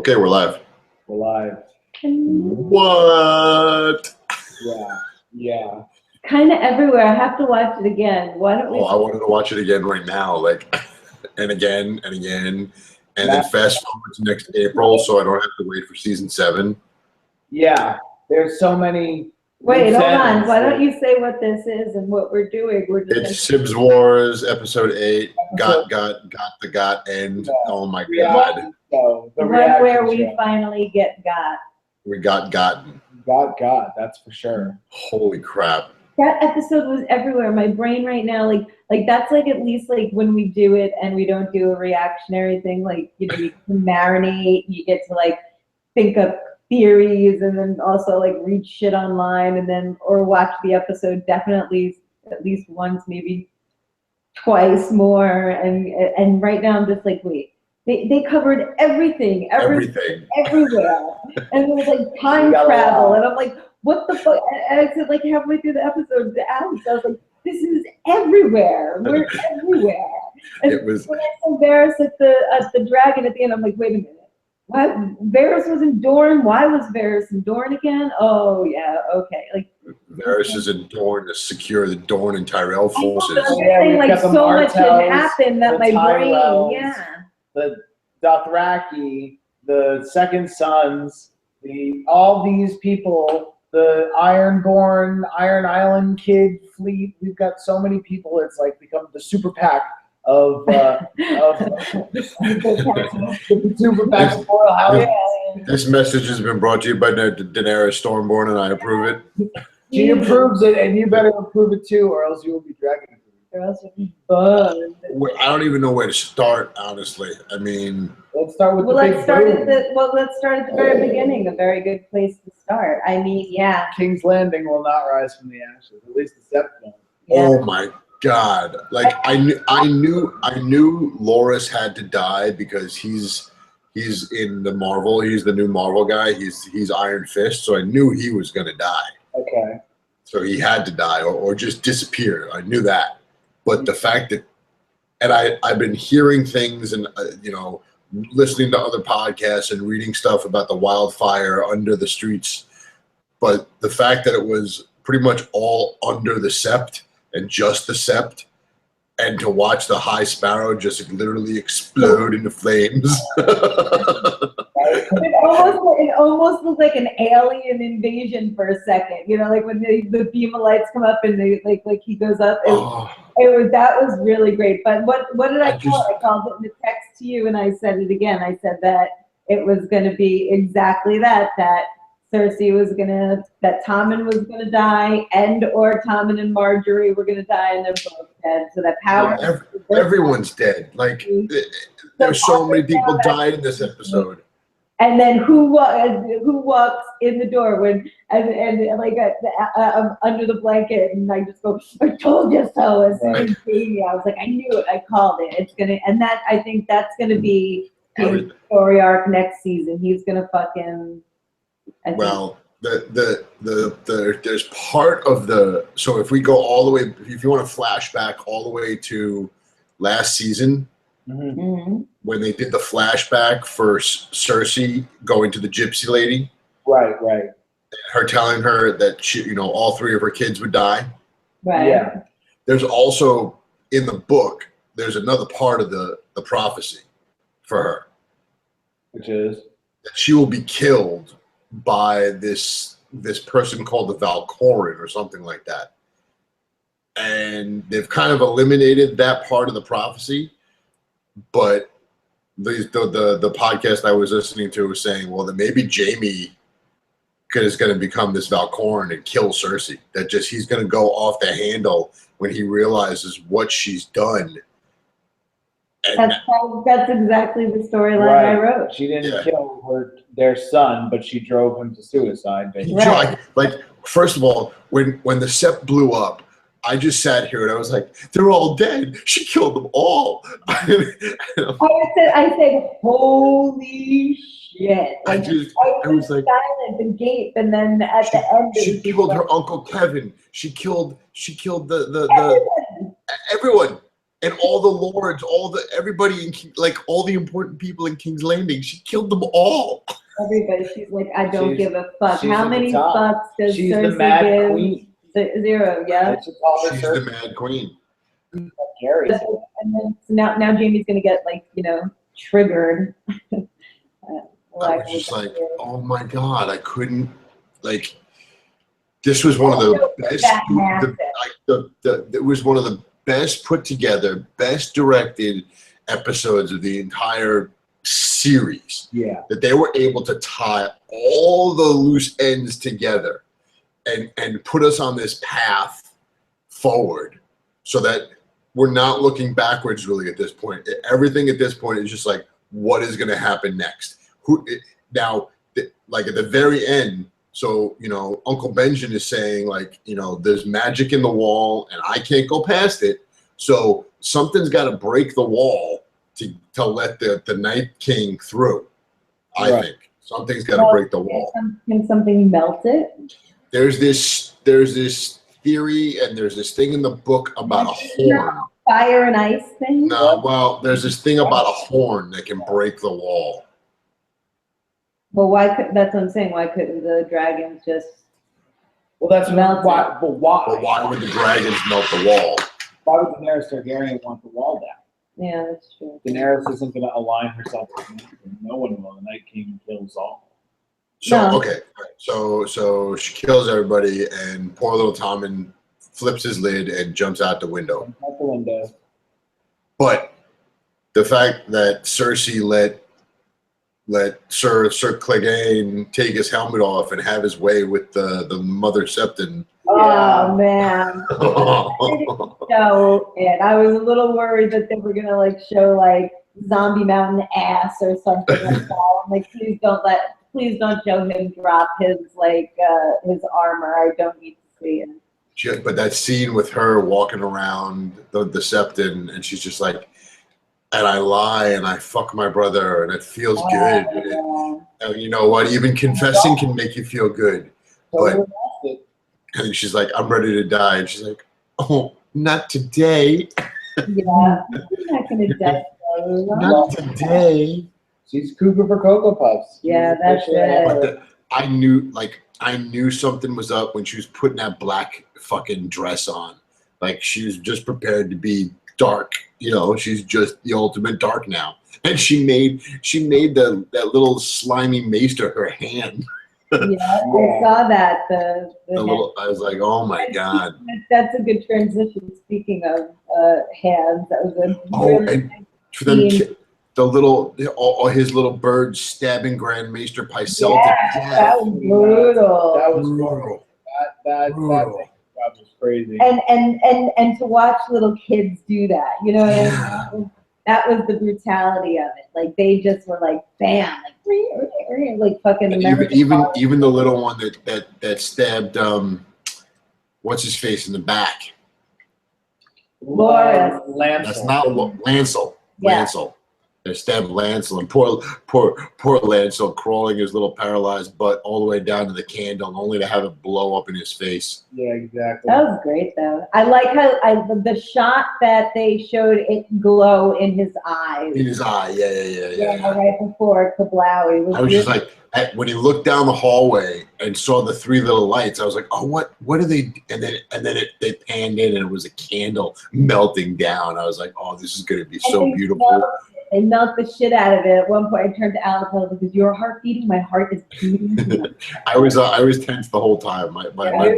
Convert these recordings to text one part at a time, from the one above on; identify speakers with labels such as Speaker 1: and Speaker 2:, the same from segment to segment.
Speaker 1: Okay, we're live.
Speaker 2: We're live.
Speaker 1: What?
Speaker 2: Yeah.
Speaker 3: Kind of everywhere. I have to watch it again. Why don't we?
Speaker 1: Oh, I wanted to watch it again right now, and again, and then fast forward to next April, so I don't have to wait for season 7.
Speaker 2: Yeah, there's so many.
Speaker 3: Wait, hold on. Why don't you say what this is and what we're doing?
Speaker 1: It's Sibs Wars, episode 8. Got, and oh my god.
Speaker 2: So,
Speaker 3: the one where we finally get got.
Speaker 1: We gotten.
Speaker 2: Got, that's for sure.
Speaker 1: Holy crap.
Speaker 3: That episode was everywhere. My brain right now, like that's like at least like when we do it and we don't do a reactionary thing, like, you know, you can marinate, you get to like think of theories and then also like read shit online and then or watch the episode definitely at least once, maybe twice more. And right now I'm just like, wait, they covered everything everywhere. And it was like time travel and I'm like, what the fuck? And I said, like, halfway through the episode to Alex, I was like, this is everywhere. We're everywhere. And
Speaker 1: It was.
Speaker 3: when I saw Varys at the dragon at the end, I'm like, wait a minute. What? Varys was in Dorne? Why was Varys in Dorne again? Oh, yeah, okay. Like
Speaker 1: Varys is in Dorne to secure the Dorne and Tyrell forces.
Speaker 3: Like so much had happened that my brain,
Speaker 2: the Dothraki, the Second Sons, all these people, the Ironborn, Iron Island Kid fleet. We've got so many people. It's like become the super PAC of super PAC of Royal House.
Speaker 1: This message has been brought to you by Daenerys Stormborn, and I approve it.
Speaker 2: She approves it, and you better approve it too, or else you will be dragging it.
Speaker 3: Or else it'll be fun.
Speaker 1: I don't even know where to start, honestly. I mean,
Speaker 2: let's start with
Speaker 3: let's start at the very beginning. A very good place to start. I mean, yeah.
Speaker 2: King's Landing will not rise from the ashes. At least the Sept won't.
Speaker 3: Yeah.
Speaker 1: Oh my God! Like I knew Loras had to die because he's in the Marvel. He's the new Marvel guy. He's Iron Fist. So I knew he was gonna die.
Speaker 2: Okay.
Speaker 1: So he had to die or just disappear. I knew that. But the fact that, and I've been hearing things and, listening to other podcasts and reading stuff about the wildfire under the streets. But the fact that it was pretty much all under the Sept and just the Sept, and to watch the High Sparrow just literally explode into flames.
Speaker 3: It almost looked like an alien invasion for a second. You know, like when the beam of lights come up and they like he goes up. That was really great. But what did I call it? I called it in the text to you, and I said it again. I said that it was going to be exactly that Cersei was that Tommen was gonna die, or Tommen and Marjorie were gonna die, and they're both dead. So that power.
Speaker 1: Everyone's dead. Like there's so many people died in this episode.
Speaker 3: And then who walks in the door when and like under the blanket, and I just go, I told you so. As soon as me, I was like, I knew it. I called it. It's gonna, and that I think that's gonna be his story arc next season. He's gonna fucking.
Speaker 1: Well, there's part of the, so if we go all the way, if you want to flash back all the way to last season, when they did the flashback for Cersei going to the gypsy lady,
Speaker 2: right,
Speaker 1: her telling her that she, all 3 of her kids would die.
Speaker 3: Right.
Speaker 2: Yeah.
Speaker 1: There's also in the book, there's another part of the prophecy for her,
Speaker 2: which is
Speaker 1: that she will be killed by this person called the Valkorin or something like that. And they've kind of eliminated that part of the prophecy, but the podcast I was listening to was saying, well, that maybe Jaime is going to become this Valkorin and kill Cersei. That just he's going to go off the handle when he realizes what she's done. And
Speaker 3: that's exactly the storyline I wrote.
Speaker 2: She didn't kill their son, but she drove him to suicide.
Speaker 1: Right. Like, first of all, when the Sept blew up, I just sat here and I was like, they're all dead. She killed them all. I
Speaker 3: said, holy shit. Like, I was like silent and gape, and then at the end
Speaker 1: she killed her Uncle Kevin. She killed the everyone. and all the lords, everybody in all the important people in King's Landing. She killed them all.
Speaker 3: Everybody, she's like, I don't give a fuck.
Speaker 2: she's
Speaker 3: How
Speaker 2: at the
Speaker 3: many
Speaker 2: top.
Speaker 3: fucks does
Speaker 2: She's
Speaker 3: Cersei
Speaker 2: the Mad
Speaker 3: give?
Speaker 2: Queen.
Speaker 3: Zero, yeah.
Speaker 2: That's what all her
Speaker 1: She's
Speaker 2: Cersei.
Speaker 1: the Mad Queen.
Speaker 2: Gary.
Speaker 3: And then so now Jamie's gonna get triggered.
Speaker 1: I was just like, oh my god, I couldn't This was one of the best. It was one of the best put together, best directed episodes of the entire series.
Speaker 2: Yeah.
Speaker 1: That they were able to tie all the loose ends together and put us on this path forward, so that we're not looking backwards really at this point. Everything at this point is just like, what is going to happen next? Now, at the very end. So, Uncle Benjamin is saying, there's magic in the wall and I can't go past it. So something's got to break the wall to let the Night King through. I think something's got to break the wall.
Speaker 3: Can something melt it?
Speaker 1: There's this theory, and there's this thing in the book about a horn.
Speaker 3: Fire and ice thing?
Speaker 1: No, well, there's this thing about a horn that can break the wall.
Speaker 3: Well, that's what I'm saying. Why couldn't the dragons just?
Speaker 2: Well, that's
Speaker 3: melt
Speaker 2: why. But why?
Speaker 1: But why would the dragons melt the wall?
Speaker 2: Why would Daenerys Targaryen want the wall down?
Speaker 3: Yeah, that's true.
Speaker 2: Daenerys isn't going to align herself with no one will. The Night King kills all.
Speaker 1: So
Speaker 3: No.
Speaker 1: okay, so she kills everybody, and poor little Tommen flips his lid and jumps out the window.
Speaker 2: Out the window.
Speaker 1: But the fact that Cersei let Sir Clegane take his helmet off and have his way with the Mother Septon.
Speaker 3: Oh man. So I was a little worried that they were gonna show Zombie Mountain ass or something like that. I'm like, please don't show him drop his his armor. I don't need to see it.
Speaker 1: But that scene with her walking around the Septon, and she's just like, and I lie and I fuck my brother and it feels good. And you know what? Even confessing can make you feel good. But and she's like, I'm ready to die. And she's like, oh, not today.
Speaker 3: Yeah, I'm not gonna die.
Speaker 1: Not today.
Speaker 2: She's cuckoo for Cocoa Puffs.
Speaker 3: Yeah, that's it.
Speaker 1: But I knew something was up when she was putting that black fucking dress on. She was just prepared to be dark. She's just the ultimate dark now. And she made that little slimy maester her hand.
Speaker 3: Yeah, I saw that. The
Speaker 1: I was like, oh my god.
Speaker 3: That's a good transition. Speaking of hands, that was a really
Speaker 1: and
Speaker 3: nice
Speaker 1: for them,
Speaker 3: scene.
Speaker 1: all his little birds stabbing Grand Maester Pycelle
Speaker 3: Yeah,
Speaker 1: to death.
Speaker 3: that was brutal.
Speaker 2: That was
Speaker 1: Brutal.
Speaker 2: that was crazy.
Speaker 3: And to watch little kids do that, what I mean? That was the brutality of it. They just were bam, fucking American.
Speaker 1: Even the little one that stabbed what's his face in the back.
Speaker 3: Loras.
Speaker 2: Lancel.
Speaker 1: That's not Lancel.
Speaker 3: Yeah.
Speaker 1: Lancel. They stabbed Lancel, and poor Lancel crawling his little paralyzed butt all the way down to the candle, only to have it blow up in his face.
Speaker 2: Yeah, exactly.
Speaker 3: That was great, though. I like how the shot that they showed it glow in his eyes.
Speaker 1: In his eye, yeah.
Speaker 3: Right before Kablowie.
Speaker 1: I was just like, when he looked down the hallway and saw the three little lights, I was like, oh, what are they? And then they panned in, and it was a candle melting down. I was like, oh, this is going to be so beautiful.
Speaker 3: They melt the shit out of it. At one point, I turned to Alex and I was like, "Is your heart beating? My heart is beating."
Speaker 1: I was tense the whole time. My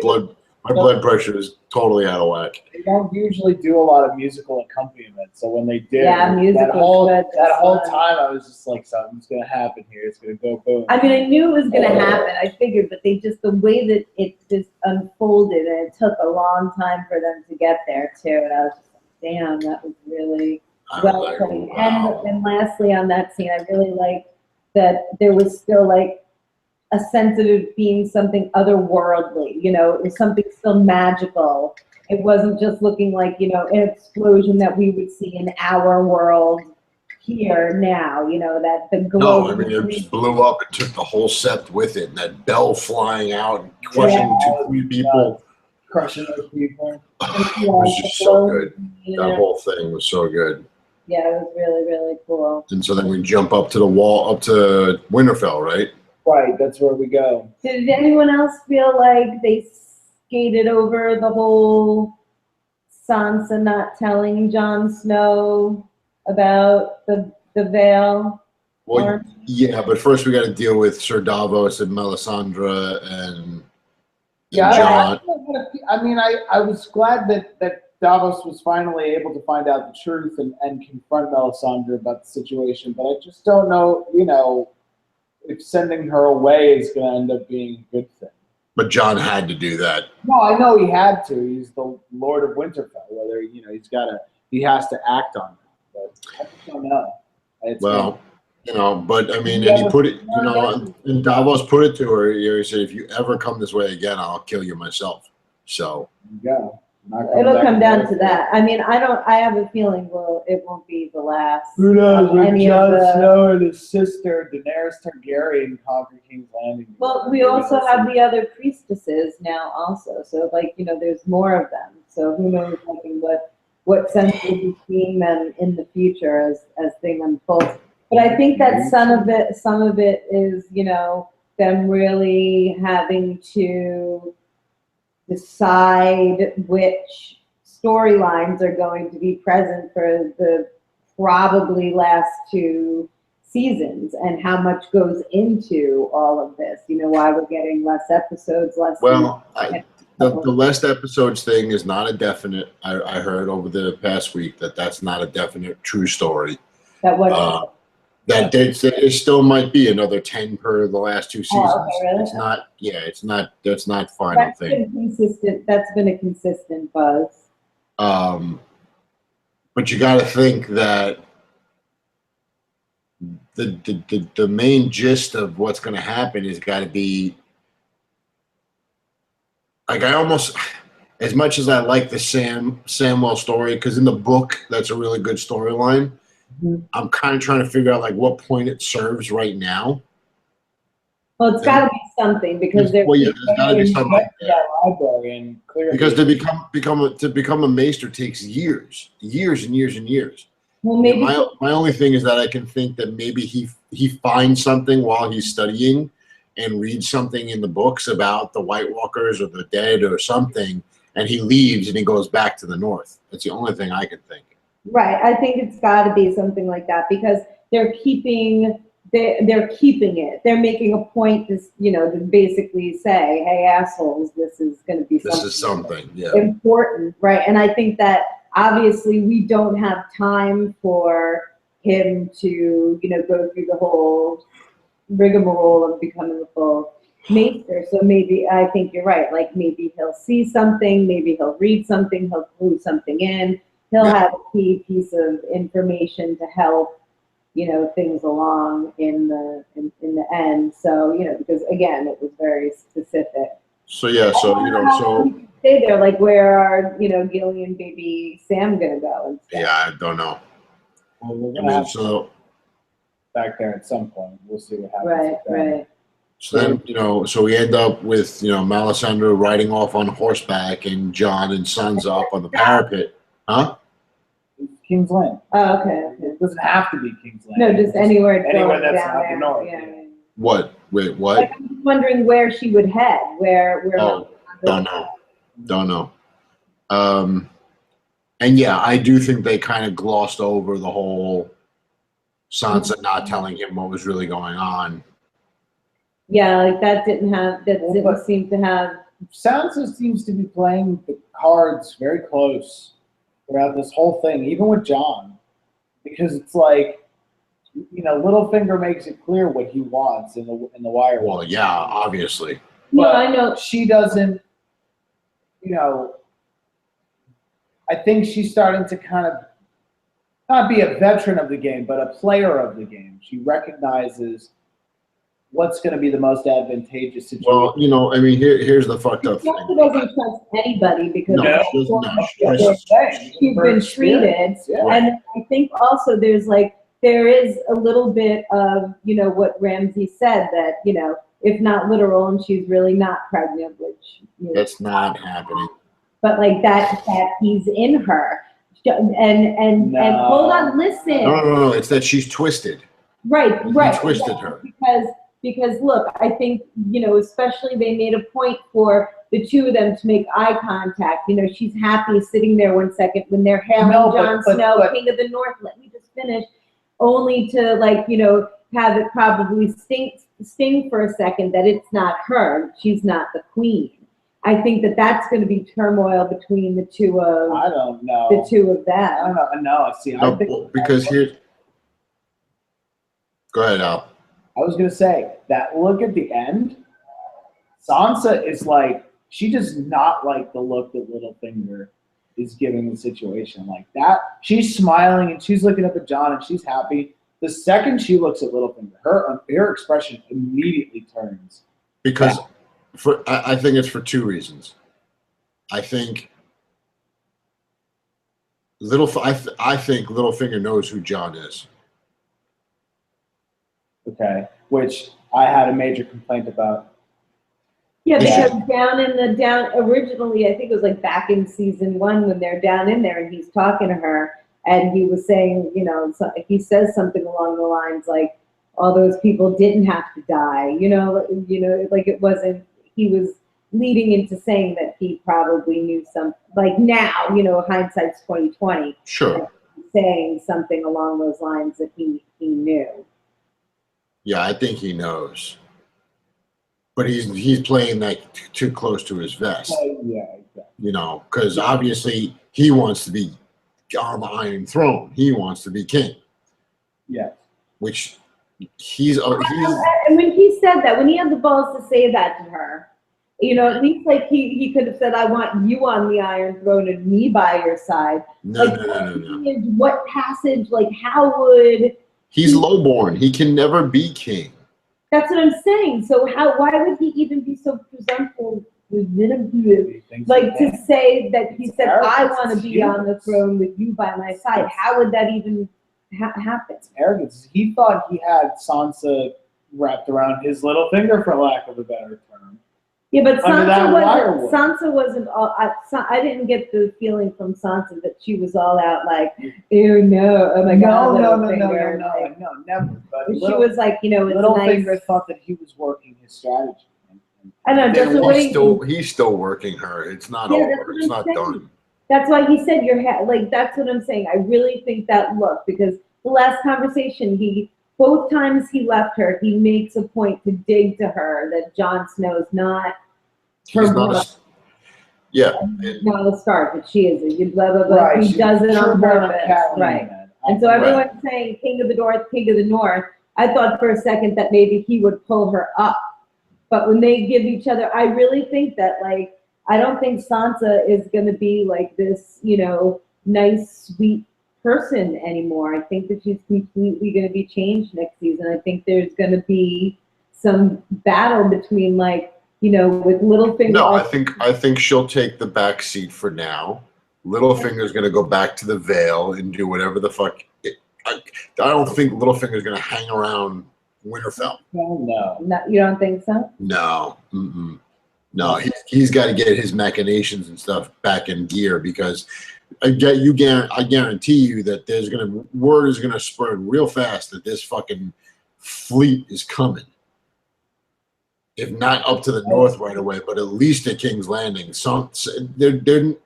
Speaker 1: blood pressure is totally out of whack.
Speaker 2: They don't usually do a lot of musical accompaniment, so when they did,
Speaker 3: musical.
Speaker 2: that whole time, I was just like, something's gonna happen here. It's gonna go boom.
Speaker 3: I mean, I knew it was gonna happen. I figured, but the way that it just unfolded, and it took a long time for them to get there too. And I was just like, "Damn, that was really." Well,
Speaker 1: wow.
Speaker 3: and lastly on that scene, I really liked that there was still a sense of it being something otherworldly. It was something still magical. It wasn't just looking like an explosion that we would see in our world here now. That the glow.
Speaker 1: No, I mean it just blew up and took the whole sept with it, and that bell flying out and crushing 2-3 people.
Speaker 2: crushing those people.
Speaker 1: It was just so good. That whole thing was so good.
Speaker 3: Yeah, it was really, really cool.
Speaker 1: And so then we jump up to the wall, up to Winterfell, right?
Speaker 2: Right, that's where we go.
Speaker 3: Did anyone else feel like they skated over the whole Sansa not telling Jon Snow about the veil?
Speaker 1: Well, yeah, but first we got to deal with Sir Davos and Melisandre and Jon.
Speaker 2: I mean, I was glad that Davos was finally able to find out the truth and confront Melisandre about the situation, but I just don't know, if sending her away is going to end up being a good thing.
Speaker 1: But Jon had to do that.
Speaker 2: No, I know he had to. He's the Lord of Winterfell. Whether he has to act on it. But I just don't know.
Speaker 1: But I mean, and he put it, and Davos put it to her. He said, "If you ever come this way again, I'll kill you myself." So
Speaker 2: yeah.
Speaker 3: It'll come down to that. I mean, I have a feeling it won't be the last.
Speaker 2: Who knows? When Jon Snow and his sister Daenerys Targaryen conquer King's Landing.
Speaker 3: Well, we also have the other priestesses now, also. So, there's more of them. So who knows? What sense we'll be seeing them in the future as things unfold. But I think that some of it is, them really having to decide which storylines are going to be present for the probably last 2 seasons and how much goes into all of this. Why we're getting less episodes,
Speaker 1: the less episodes thing is not a definite. I heard over the past week that's not a definite true story. That it still might be another 10 per the last 2 seasons.
Speaker 3: Oh, okay, really?
Speaker 1: It's not. Yeah, it's not. That's not final
Speaker 3: that's
Speaker 1: thing.
Speaker 3: Been consistent. That's been a consistent buzz.
Speaker 1: But you got to think that the main gist of what's going to happen is got to be like as much as I like the Samwell story, because in the book that's a really good storyline. I'm kind of trying to figure out what point it serves right now.
Speaker 3: Well, it's got to be something because there's
Speaker 1: got to be something.
Speaker 2: Library
Speaker 1: because to become a maester takes years and years and years.
Speaker 3: Well, maybe
Speaker 1: my only thing is that I can think that maybe he finds something while he's studying and reads something in the books about the White Walkers or the dead or something, and he leaves and he goes back to the north. That's the only thing I can think.
Speaker 3: Right. I think it's got to be something like that because they're keeping it. They're making a point to basically say, "Hey, assholes, this is going to be
Speaker 1: something
Speaker 3: important." Right. And I think that obviously we don't have time for him to, go through the whole rigmarole of becoming a full maester. So maybe I think you're right. Maybe he'll see something, maybe he'll read something, he'll clue something in. He'll have a key piece of information to help, things along in the end. So, because again, it was very specific.
Speaker 1: So so
Speaker 3: stay there. Where are Gilly and baby Sam gonna go? And stuff?
Speaker 1: Yeah, I don't know.
Speaker 2: Well, we're gonna have back there at some point. We'll see what happens.
Speaker 3: Right.
Speaker 1: So then, so we end up with Melisandre riding off on horseback and Jon and Sansa up on the parapet. Huh?
Speaker 2: King's Land.
Speaker 3: Oh, okay.
Speaker 2: It doesn't have to be King's Land.
Speaker 3: No, just anywhere
Speaker 2: that's
Speaker 3: down
Speaker 2: not
Speaker 3: there.
Speaker 2: the north.
Speaker 3: Yeah.
Speaker 1: What? Wait, what?
Speaker 3: I'm just wondering where she would head. Where?
Speaker 1: Oh, don't know. And yeah, I do think they kind of glossed over the whole Sansa not telling him what was really going on.
Speaker 3: Yeah, that didn't seem to have.
Speaker 2: Sansa seems to be playing the cards very close throughout this whole thing, even with Jon, because it's Littlefinger makes it clear what he wants in the Wire.
Speaker 1: Well, yeah, obviously.
Speaker 3: No, I know
Speaker 2: she doesn't. I think she's starting to kind of not be a veteran of the game, but a player of the game. She recognizes what's going to be the most advantageous situation.
Speaker 1: Well, here's the fucked up thing.
Speaker 3: She doesn't trust anybody because she's been treated.
Speaker 2: Yeah.
Speaker 3: And I think also there is a little bit of, what Ramsay said that, if not literal and she's really not pregnant, which
Speaker 1: that's not happening.
Speaker 3: but like that he's in her. And hold on, listen.
Speaker 1: No. It's that she's twisted.
Speaker 3: Right.
Speaker 1: He twisted her.
Speaker 3: Because look, I think, especially they made a point for the two of them to make eye contact. She's happy sitting there 1 second when they're hailing Jon Snow, King of the North. Let me just finish. Only to have it probably sting for a second that it's not her. She's not the queen. I think that's going to be turmoil between the two of.
Speaker 2: I don't know.
Speaker 3: The two of them.
Speaker 2: I don't know. See,
Speaker 1: no, because here's. Go ahead, Al.
Speaker 2: I was gonna say that look at the end. Sansa is like, she does not like the look that Littlefinger is giving the situation like that. She's smiling and she's looking up at Jon and she's happy. The second she looks at Littlefinger, her expression immediately turns.
Speaker 1: Because I think it's for two reasons. I think Littlefinger knows who Jon is.
Speaker 2: Okay, which I had a major complaint about.
Speaker 3: Yeah, because originally, I think it was like back in season 1 when they're down in there and he's talking to her and he was saying, he says something along the lines like, all those people didn't have to die, like it wasn't, he was leading into saying that he probably knew some, like now, hindsight's 2020.
Speaker 1: Sure.
Speaker 3: Saying something along those lines that he knew.
Speaker 1: Yeah, I think he knows. But he's playing that too close to his vest.
Speaker 2: Yeah, exactly.
Speaker 1: Because obviously he wants to be on the Iron Throne. He wants to be king.
Speaker 2: Yes.
Speaker 1: Which he's.
Speaker 3: And when he said that, when he had the balls to say that to her, at least like he could have said, "I want you on the Iron Throne and me by your side."
Speaker 1: No.
Speaker 3: What passage? Like, how would?
Speaker 1: He's lowborn. He can never be king.
Speaker 3: That's what I'm saying. So why would he even be so presumptuous, like to say that he said, "I want to be on the throne with you by my side"? How would that even happen?
Speaker 2: It's arrogance. He thought he had Sansa wrapped around his little finger, for lack of a better term.
Speaker 3: Yeah, but Sansa wasn't all. I didn't get the feeling from Sansa that she was all out like, "Ew, no, oh my God,
Speaker 2: no, never." But
Speaker 3: she was like,
Speaker 2: Littlefinger thought that he was working his strategy.
Speaker 3: I know.
Speaker 1: He's still working her. It's not over. It's not done.
Speaker 3: That's why he said that's what I'm saying. I really think that look, because the last conversation both times he left her, he makes a point to dig to her that Jon Snow's not her
Speaker 1: not
Speaker 3: not a Stark, but she is a blah blah blah.
Speaker 2: Right,
Speaker 3: he does it on purpose,
Speaker 2: right?
Speaker 3: And so everyone's saying King of the North, King of the North. I thought for a second that maybe he would pull her up, but when they give each other, I really think that I don't think Sansa is going to be like this, nice, sweet person anymore. I think that she's completely going to be changed next season. I think there's going to be some battle between with Littlefinger.
Speaker 1: No, I think she'll take the back seat for now. Littlefinger's going to go back to the Vale and do whatever the fuck. I don't think Littlefinger's going to hang around Winterfell.
Speaker 2: No.
Speaker 3: You don't think so?
Speaker 1: No. No, he's got to get his machinations and stuff back in gear because I guarantee you that word is going to spread real fast that this fucking fleet is coming. If not up to the north right away, but at least at King's Landing. So they're gonna.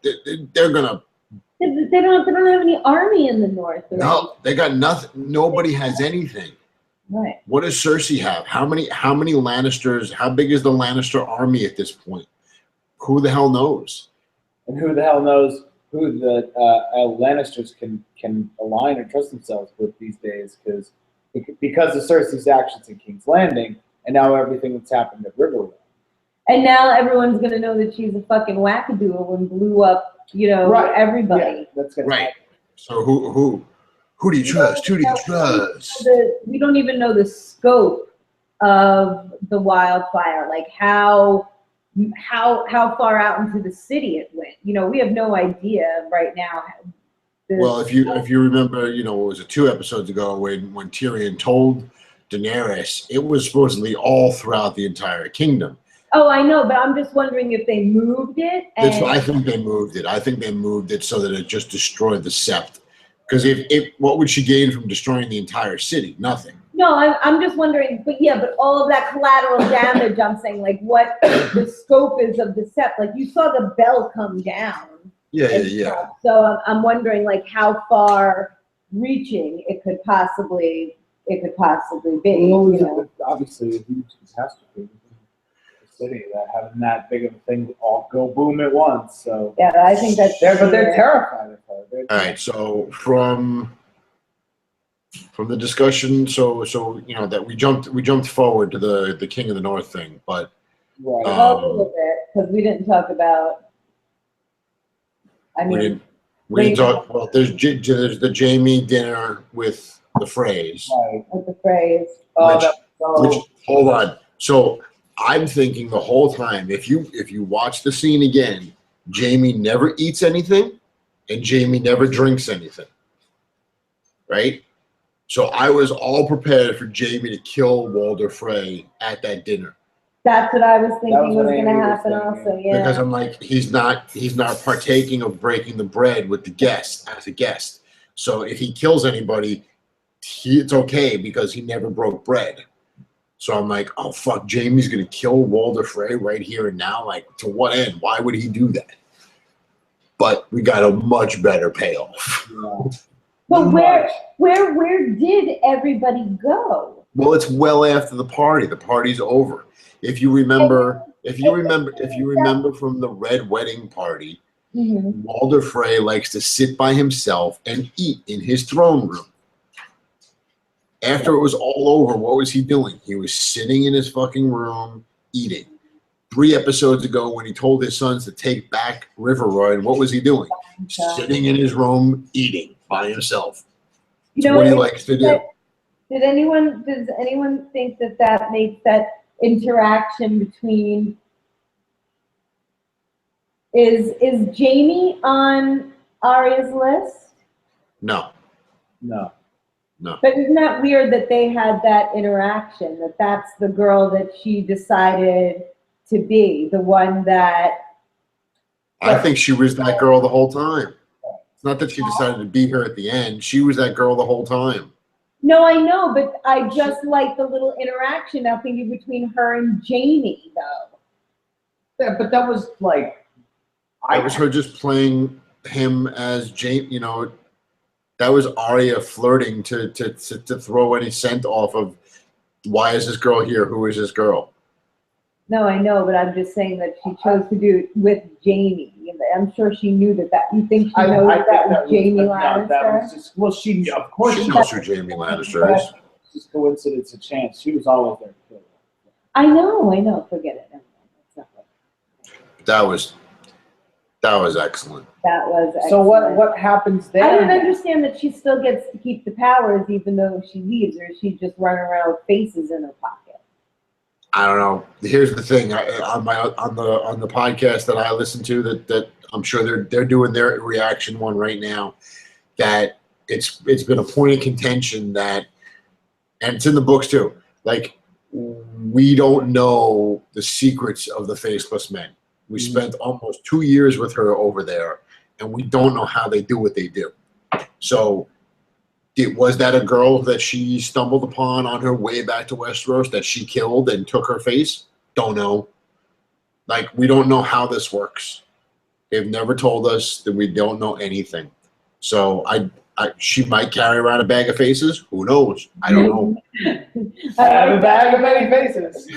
Speaker 3: They don't have any army in the north. Right?
Speaker 1: No, they got nothing. Nobody has anything.
Speaker 3: Right.
Speaker 1: What does Cersei have? How many Lannisters? How big is the Lannister army at this point? Who the hell knows?
Speaker 2: And who the hell knows who the Lannisters can align and trust themselves with these days? Because of Cersei's actions in King's Landing. And now everything that's happened at Riverrun.
Speaker 3: And now everyone's going to know that she's a fucking wackadoodle and blew up, everybody.
Speaker 2: Yeah, that's gonna happen.
Speaker 1: So who do you trust? Who do you trust?
Speaker 3: We don't even know the scope of the wildfire, like how far out into the city it went. We have no idea right now.
Speaker 1: Well, if you remember, was it 2 episodes ago when Tyrion told Daenerys, it was supposedly all throughout the entire kingdom.
Speaker 3: Oh, I know, but I'm just wondering if they moved it.
Speaker 1: That's why I think they moved it. I think they moved it so that it just destroyed the sept. Because if what would she gain from destroying the entire city? Nothing.
Speaker 3: No, I'm just wondering, but all of that collateral damage, I'm saying, like, what the scope is of the sept. Like, you saw the bell come down.
Speaker 1: Yeah.
Speaker 3: So I'm wondering, like, how far reaching it could possibly be.
Speaker 2: Obviously, a huge catastrophe. City that having that big of a thing all go boom at once. So
Speaker 3: yeah, I think that's
Speaker 2: but they're terrified of her.
Speaker 1: All right. So from the discussion, so that we jumped forward to the King of the North thing, but
Speaker 2: right.
Speaker 3: A little bit, because we didn't talk about. I mean,
Speaker 1: we didn't talk. Well, there's the Jamie dinner with the phrase.
Speaker 2: Right.
Speaker 3: With the phrase.
Speaker 1: Which hold on. So I'm thinking the whole time, if you watch the scene again, Jamie never eats anything, and Jamie never drinks anything. Right? So I was all prepared for Jamie to kill Walder Frey at that dinner.
Speaker 3: That's what I was thinking was going to happen also, yeah.
Speaker 1: Because I'm like, he's not partaking of breaking the bread with the guest as a guest. So if he kills anybody, it's okay because he never broke bread. So I'm like, oh fuck, Jamie's going to kill Walder Frey right here and now. Like, to what end? Why would he do that? But we got a much better payoff.
Speaker 2: Yeah.
Speaker 3: But where did everybody go?
Speaker 1: Well, it's well after the party. The party's over. If you remember from the Red Wedding party, Walder Frey likes to sit by himself and eat in his throne room. After it was all over, what was he doing? He was sitting in his fucking room eating. 3 episodes ago, when he told his sons to take back Riverrun, what was he doing? Sitting in his room eating by himself. That's what he likes to do.
Speaker 3: Does anyone think that makes that interaction between is Jamie on Arya's list?
Speaker 1: No.
Speaker 3: But isn't that weird that they had that interaction? That's the girl that she decided to be, the one that.
Speaker 1: I think she was that girl the whole time. It's not that she decided to be her at the end. She was that girl the whole time.
Speaker 3: No, I know, but I just like the little interaction now thinking between her and Jamie, though.
Speaker 2: Yeah, but that was like.
Speaker 1: It was her just playing him as Jamie, that was Arya flirting to throw any scent off of, why is this girl here? Who is this girl?
Speaker 3: No, I know, but I'm just saying that she chose to do it with Jamie. I'm sure she knew that. You think she knows that was Jamie Lannister?
Speaker 2: No, that was just, well, of course
Speaker 1: she knows who Jamie Lannister is.
Speaker 2: It's just coincidence, a chance. She was always there to kill her.
Speaker 3: I know. Forget it.
Speaker 1: That was excellent.
Speaker 3: That was excellent.
Speaker 2: So what happens there?
Speaker 3: I don't understand that she still gets to keep the powers even though she leaves, or she just running around with faces in her pocket.
Speaker 1: I don't know. Here's the thing: on the podcast that I listen to, that I'm sure they're doing their reaction one right now. That it's been a point of contention that, and it's in the books too. Like, we don't know the secrets of the Faceless Men. We spent almost 2 years with her over there, and we don't know how they do what they do. So, was that a girl that she stumbled upon on her way back to Westeros that she killed and took her face? Don't know. Like, we don't know how this works. They've never told us that. We don't know anything. So, she might carry around a bag of faces. Who knows? I don't know.
Speaker 2: I have a bag of many faces.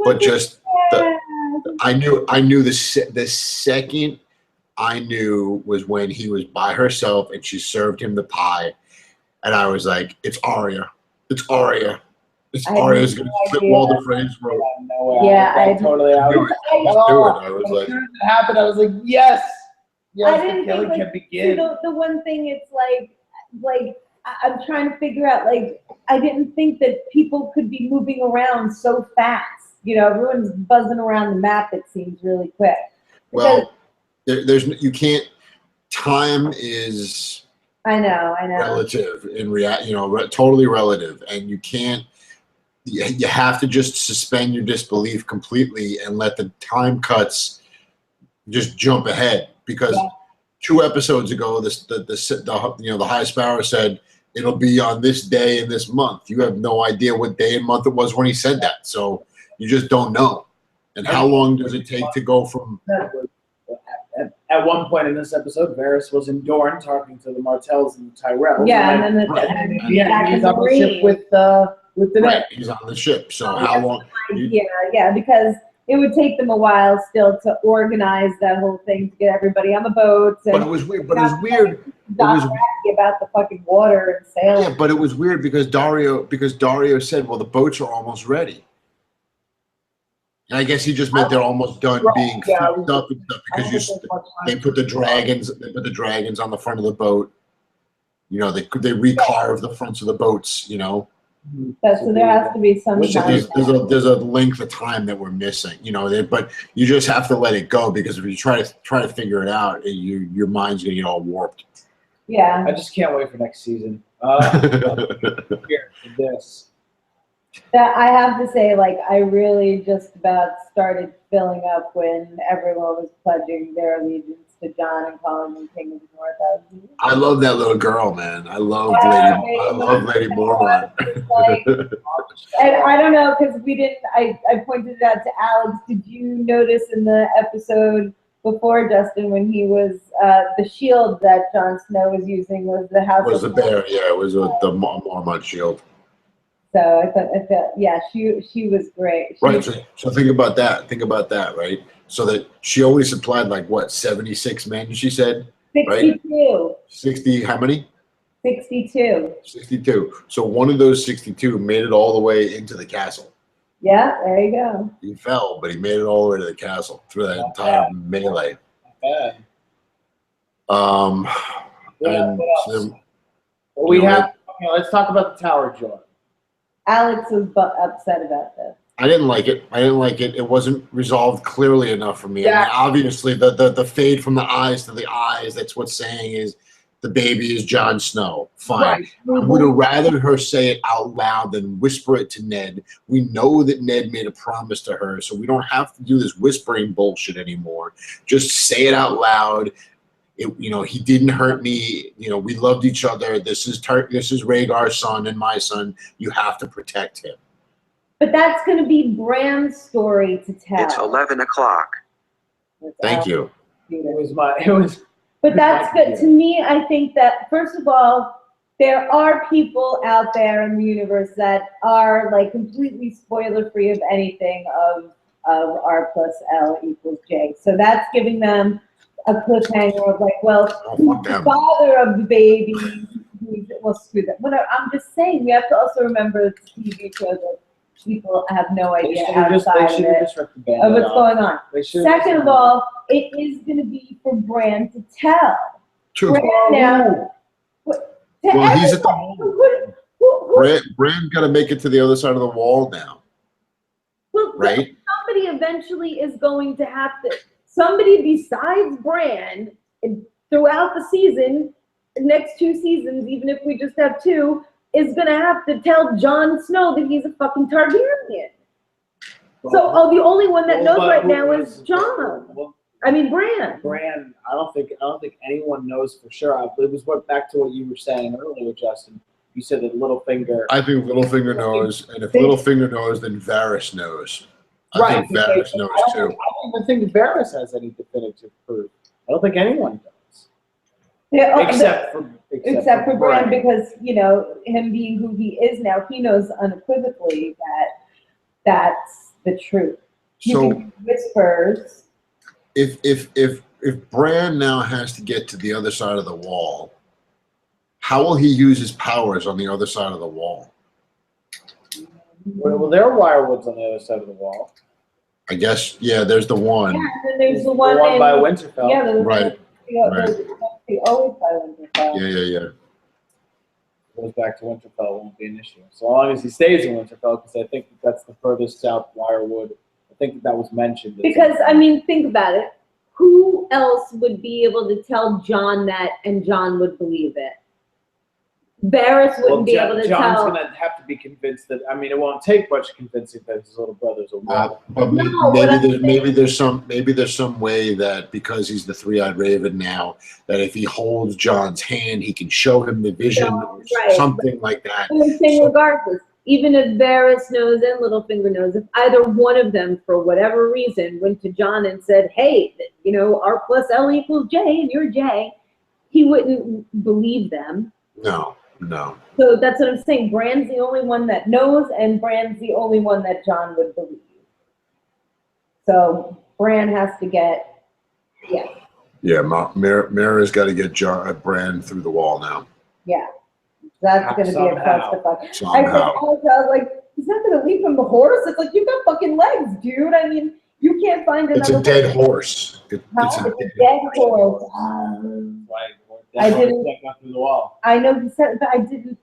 Speaker 1: But just I knew the second I knew was when he was by herself and she served him the pie, and I was like, "It's Arya. It's Arya. Arya's gonna flip Walder Frey's rope."
Speaker 3: Yeah, I
Speaker 2: totally.
Speaker 1: I knew it. I was like,
Speaker 2: as soon as it happened, I was like, "Yes,
Speaker 3: I didn't
Speaker 2: the killing
Speaker 3: think,
Speaker 2: can begin."
Speaker 3: The one thing, it's like I'm trying to figure out. Like, I didn't think that people could be moving around so fast. Everyone's buzzing around the map. It seems really quick.
Speaker 1: Well, there's you can't. Time is.
Speaker 3: I know.
Speaker 1: Relative in totally relative, and you can't. you have to just suspend your disbelief completely and let the time cuts just jump ahead, because 2 episodes ago, the High Sparrow said it'll be on this day and this month. You have no idea what day and month it was when he said that, so you just don't know. And how long does it take to go from?
Speaker 2: At one point in this episode, Varys was in Dorne talking to the Martells and the Tyrells.
Speaker 3: Yeah, and then
Speaker 2: he's on the ship with the
Speaker 1: Right, he's on the ship. So how long?
Speaker 3: Yeah, because it would take them a while still to organize that whole thing, to get everybody on the boats.
Speaker 1: But it was weird. But it was weird. It
Speaker 3: was about the fucking water and sailing.
Speaker 1: Yeah, but it was weird because Dario said, "Well, the boats are almost ready." And I guess he just meant they're almost done being fixed up and stuff, because they put the dragons on the front of the boat. You know, they recarve the fronts of the boats. You know.
Speaker 3: So there has to be some.
Speaker 1: So there's a length of time that we're missing. You know, but you just have to let it go, because if you try to figure it out, your mind's gonna get all warped.
Speaker 3: Yeah.
Speaker 2: I just can't wait for next season. Here for this.
Speaker 3: That I have to say, like, I really just about started filling up when everyone was pledging their allegiance to John and calling him King of the North.
Speaker 1: I love that little girl, man. I love Lady Mormont.
Speaker 3: And I don't know, because I pointed it out to Alex. Did you notice in the episode before, Justin, when he was the shield that Jon Snow was using was the house?
Speaker 1: Was the bear? Yeah, it was the Mormont shield.
Speaker 3: So I thought, yeah, she was great.
Speaker 1: Right. So think about that. Right. So that she only supplied like what, 76 men? She said.
Speaker 3: 62.
Speaker 1: Right? 60. How many?
Speaker 3: 62.
Speaker 1: 62. So one of those 62 made it all the way into the castle.
Speaker 3: Yeah, there you go.
Speaker 1: He fell, but he made it all the way to the castle through that entire melee.
Speaker 2: Bad.
Speaker 1: And
Speaker 2: let's talk about the Tower of Joy.
Speaker 3: Alex was upset about this.
Speaker 1: I didn't like it. It wasn't resolved clearly enough for me.
Speaker 2: Yeah.
Speaker 1: I mean, obviously, the fade from the eyes to the eyes, that's what's saying is the baby is Jon Snow. Fine.
Speaker 2: Right.
Speaker 1: I would have rather her say it out loud than whisper it to Ned. We know that Ned made a promise to her, so we don't have to do this whispering bullshit anymore. Just say it out loud. He didn't hurt me. We loved each other. This is Rhaegar's son and my son. You have to protect him.
Speaker 3: But that's going to be Bran's story to tell.
Speaker 4: It's 11 o'clock.
Speaker 1: Thank you.
Speaker 3: But that's good. To me, I think that, first of all, there are people out there in the universe that are like completely spoiler-free of anything of R plus L equals J. So that's giving them a cliffhanger of like, well, who's the father of the baby? Well, screw that. Whatever. I'm just saying, we have to also remember it's a TV show that people have no idea outside of it of what's going on. Second of all, it is going to be for Bran to tell.
Speaker 1: True.
Speaker 3: Bran now.
Speaker 1: He's at the wall. Bran got to make it to the other side of the wall now.
Speaker 3: Well,
Speaker 1: right?
Speaker 3: Somebody eventually is going to have to. Somebody besides Bran, throughout the season, the next 2 seasons, even if we just have 2, is going to have to tell Jon Snow that he's a fucking Targaryen. So the only one that knows right now is Jon. Bran.
Speaker 2: Bran, I don't think anyone knows for sure. It was back to what you were saying earlier, Justin. You said that Littlefinger.
Speaker 1: I think Littlefinger knows, and if Littlefinger knows, then Varys knows. I think Varys knows too.
Speaker 2: I don't even think Varys has any definitive proof. I don't think anyone does.
Speaker 3: Yeah,
Speaker 2: except for
Speaker 3: Bran, because him being who he is now, he knows unequivocally that that's the truth.
Speaker 1: So
Speaker 3: whispers.
Speaker 1: If Bran now has to get to the other side of the wall, how will he use his powers on the other side of the wall?
Speaker 2: Well, there are wirewoods on the other side of the wall.
Speaker 1: I guess, yeah, there's the one.
Speaker 3: Yeah, and then there's the one
Speaker 2: by Winterfell.
Speaker 3: Yeah,
Speaker 1: right.
Speaker 3: Always by Winterfell.
Speaker 1: Yeah.
Speaker 2: Goes back to Winterfell won't be an issue. So long as he stays in Winterfell, because I think that's the furthest south wirewood. I think that was mentioned.
Speaker 3: Because, think about it. Who else would be able to tell Jon that and Jon would believe it? Varys wouldn't be able to
Speaker 2: John's
Speaker 3: tell.
Speaker 2: gonna have to be convinced that. I mean, it won't take much convincing that his little brother's a wolf.
Speaker 1: But
Speaker 3: No,
Speaker 1: maybe there's some way that because he's the three-eyed raven now, that if he holds John's hand, he can show him the vision or
Speaker 3: right.
Speaker 1: something like that.
Speaker 3: I'm saying regardless, even if Varys knows and Littlefinger knows, if either one of them, for whatever reason, went to John and said, "Hey, you know, R plus L equals J, and you're J," he wouldn't believe them.
Speaker 1: No.
Speaker 3: So that's what I'm saying. Bran's the only one that knows, and Bran's the only one that John would believe. So Bran has to get, yeah.
Speaker 1: Yeah, Mara's got to get Bran through the wall now.
Speaker 3: Yeah. That's going to be a clusterfuck. I was like, he's not going to leap from the horse. It's like, you've got fucking legs, dude. I mean, you can't find another.
Speaker 1: It's a dead horse. It's
Speaker 3: a dead horse. I didn't.
Speaker 2: Through the wall.
Speaker 3: I know he said, but I didn't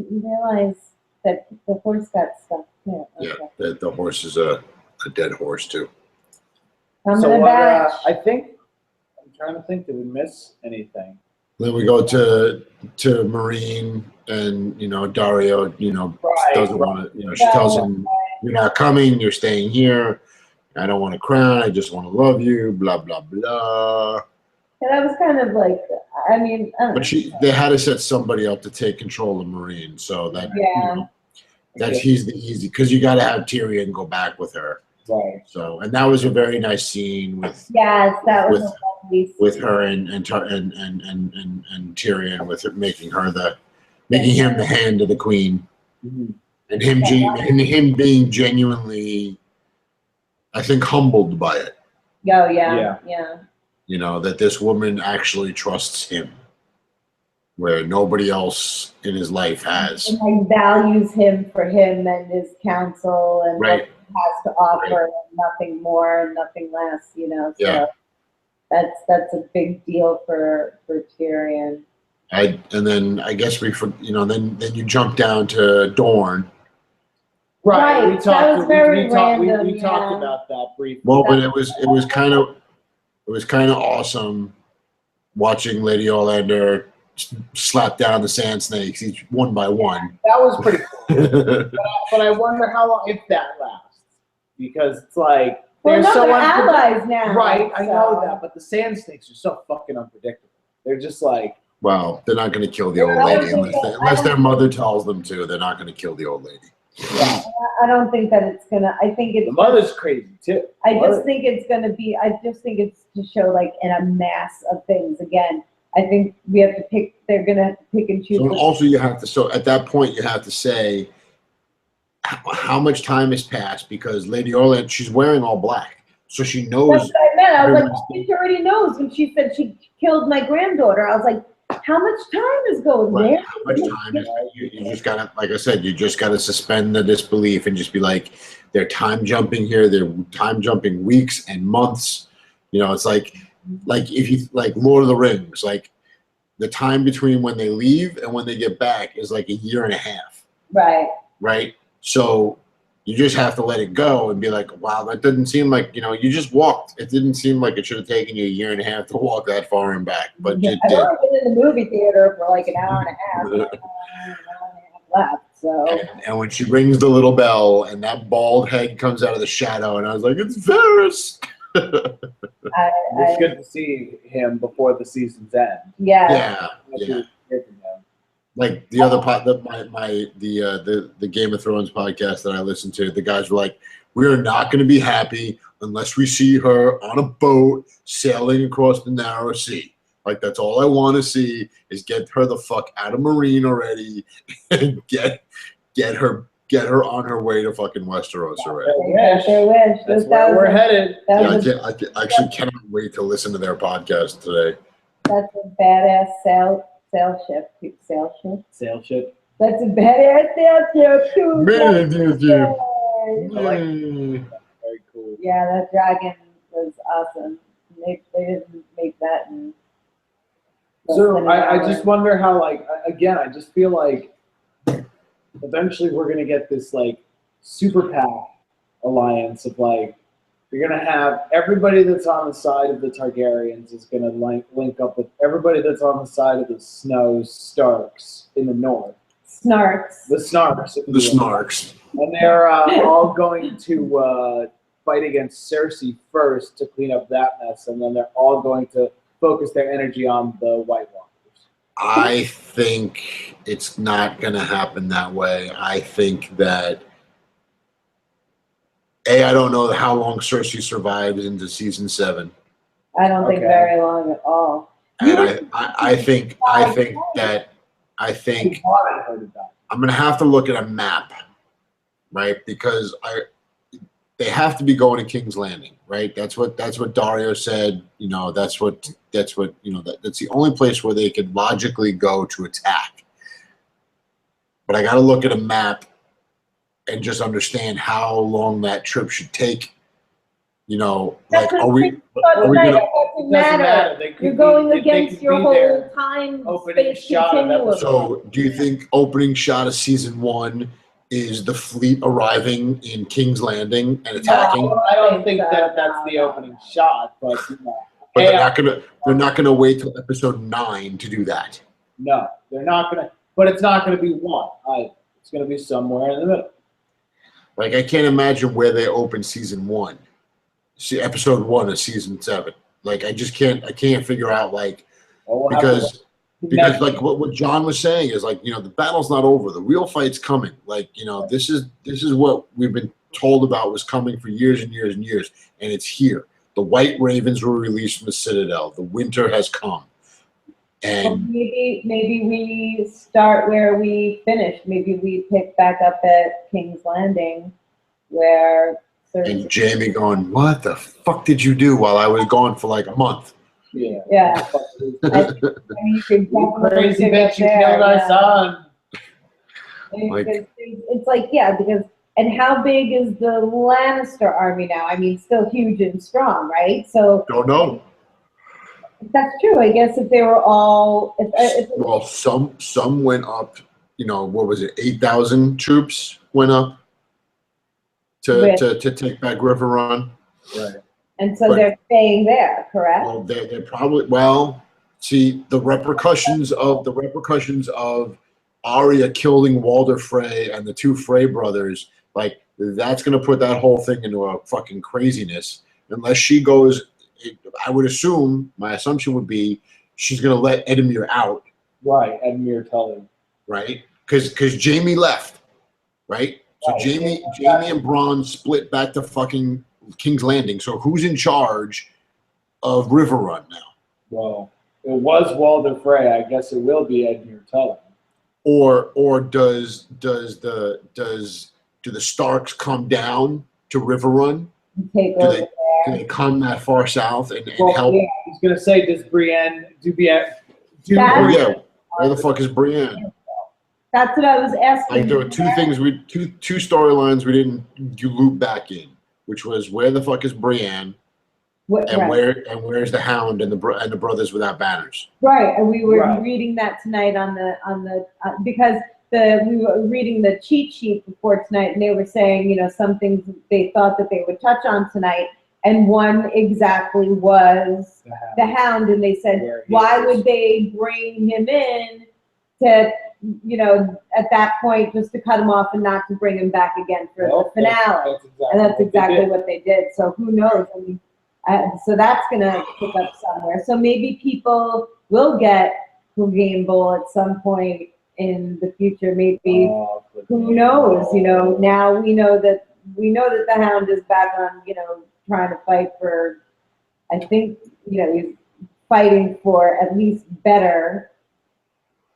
Speaker 3: realize that the horse got stuck. Yeah. Okay.
Speaker 1: Yeah, the horse is a dead horse too.
Speaker 2: So what? I think I'm trying to think. Did we miss anything?
Speaker 1: Then we go to Marine, and Dario, doesn't want to. She tells him, "You're not coming. You're staying here. I don't want a crown. I just want to love you." Blah blah blah.
Speaker 3: And that was kind of like, I mean, I don't
Speaker 1: but they had to set somebody up to take control of Marine, so that he's the easy, because you got to have Tyrion go back with her.
Speaker 2: Right.
Speaker 1: So, and that was a very nice scene with
Speaker 3: that was a lovely scene.
Speaker 1: With her and Tyrion, with it, making him the hand of the queen, and him being genuinely, I think, humbled by it.
Speaker 3: Oh yeah.
Speaker 1: That this woman actually trusts him, where nobody else in his life has.
Speaker 3: And values him for him and his counsel and what he has to offer, and nothing more and nothing less. So that's a big deal for Tyrion.
Speaker 1: And then I guess then you jump down to Dorne.
Speaker 2: Right. We
Speaker 3: that was very random.
Speaker 2: We talked about that briefly.
Speaker 1: Well, but it was kind of awesome watching Lady Ollander slap down the sand snakes each one by one.
Speaker 2: That was pretty cool. but I wonder how long, if that lasts, because it's like
Speaker 3: they're so allies now.
Speaker 2: Right, I know that, but the sand snakes are so fucking unpredictable. They're just like.
Speaker 1: Well, they're not going to kill the old lady unless their mother tells them to. They're not going to kill the old lady.
Speaker 3: Yeah, I don't think that it's gonna. I think it's.
Speaker 2: The mother's crazy too.
Speaker 3: I just think it's gonna be. I just think it's to show like in a mass of things. Again, I think we have to pick. They're gonna have to pick and choose.
Speaker 1: So also, you have to. So at that point, you have to say how much time has passed, because Lady Ollander, she's wearing all black, so she knows. That's
Speaker 3: what I meant. I was like, she already knows. When she said she killed my granddaughter, I was like, how much time is going there?
Speaker 1: How much time is you just gotta, like I said, you just gotta suspend the disbelief and just be like, they're time jumping here. They're time jumping weeks and months. It's like if you like Lord of the Rings, like the time between when they leave and when they get back is like a year and a half. Right. So you just have to let it go and be like, wow, that didn't seem like, you just walked. It didn't seem like it should have taken you a year and a half to walk that far and back. But it did.
Speaker 3: I've only been in the movie theater for like an hour and a half. Left, so.
Speaker 1: And when she rings the little bell and that bald head comes out of the shadow, and I was like, it's Varys.
Speaker 2: It's good to see him before the season's end.
Speaker 3: Yeah.
Speaker 1: Like the other part, the Game of Thrones podcast that I listened to, the guys were like, "We are not going to be happy unless we see her on a boat sailing across the narrow sea. Like that's all I want to see is get her the fuck out of Marine already, and get her on her way to fucking Westeros already."
Speaker 3: They wish.
Speaker 2: That's where we're headed.
Speaker 1: I actually cannot wait to listen to their podcast today.
Speaker 3: That's a badass sail ship. That's a badass sail ship too.
Speaker 2: Very cool.
Speaker 3: Yeah, that dragon was awesome. They didn't make that.
Speaker 2: So I just wonder how, like, again, I just feel like eventually we're gonna get this like super PAC alliance of like You're gonna have everybody that's on the side of the Targaryens is gonna link up with everybody that's on the side of the Snow Starks in the north.
Speaker 3: Snarks.
Speaker 2: The Snarks.
Speaker 1: The Snarks.
Speaker 2: And they're all going to fight against Cersei first to clean up that mess, and then they're all going to focus their energy on the White Walkers.
Speaker 1: I think it's not going to happen that way. I think that I don't know how long Cersei survives into season 7.
Speaker 3: I don't think very long at all.
Speaker 1: And I think I'm going to have to look at a map, right? Because they have to be going to King's Landing, right? That's what Dario said. You know, that's the only place where they could logically go to attack. But I got to look at a map and just understand how long that trip should take. You know, like are we gonna?
Speaker 3: It doesn't matter. You're going against your whole time space continuum.
Speaker 1: So, do you think opening shot of season 1 is the fleet arriving in King's Landing and attacking?
Speaker 2: No, I don't think that's the opening shot, but
Speaker 1: But they're not gonna wait till episode 9 to do that.
Speaker 2: No, they're not gonna. But it's not gonna be 1. It's gonna be somewhere in the middle.
Speaker 1: Like I can't imagine where they open season 1, episode 1 of season 7. Like I can't figure out like because like what John was saying is like, you know, the battle's not over. The real fight's coming. Like, you know, this is what we've been told about was coming for years and years and years, and it's here. The White Ravens were released from the Citadel. The winter has come. And
Speaker 3: well, maybe we start where we finished. Maybe we pick back up at King's Landing where
Speaker 1: and Jamie going, what the fuck did you do while I was gone for like a month?
Speaker 2: Yeah.
Speaker 3: Yeah.
Speaker 2: Crazy bitch, you killed our son.
Speaker 3: It's like, yeah, because, and how big is the Lannister army now? I mean, still huge and strong, right? So
Speaker 1: don't know.
Speaker 3: That's true. I guess if they were all,
Speaker 1: well, some went up. You know, what was it? 8,000 troops went up to take back River Run.
Speaker 2: Right.
Speaker 3: And so they're staying there, correct?
Speaker 1: Well, they're probably see the repercussions of Arya killing Walder Frey and the 2 Frey brothers. Like that's gonna put that whole thing into a fucking craziness. Unless she goes. I would assume, my assumption would be, she's going to let Edmure out.
Speaker 2: Right, Edmure Tully.
Speaker 1: Right? Because Jamie left. Right? So Jamie and Bronn split back to fucking King's Landing. So who's in charge of River Run now?
Speaker 2: Well, it was Walder Frey. I guess it will be Edmure Tully.
Speaker 1: Or do the Starks come down to River Run?
Speaker 3: Take over.
Speaker 1: Can they come that far south and help?
Speaker 2: Yeah, I was going to say, does Brienne
Speaker 1: where the fuck is Brienne?
Speaker 3: That's what I was asking.
Speaker 1: Like there were two things two storylines we didn't loop back in, which was where the fuck is Brienne, and where's the Hound and the Brothers Without Banners.
Speaker 3: Right, and we were reading that tonight on the because we were reading the cheat sheet before tonight, and they were saying, you know, some things they thought that they would touch on tonight. And one exactly was the Hound, and they said, why would they bring him in to, you know, at that point just to cut him off and not to bring him back again for the finale? That's exactly what they did. So who knows? I mean, so that's going to pick up somewhere. So maybe people will get Clegane Bowl at some point in the future. Maybe who knows? You know, now we know that the Hound is back on, you know, trying to fight for, I think, you know, he's fighting for at least better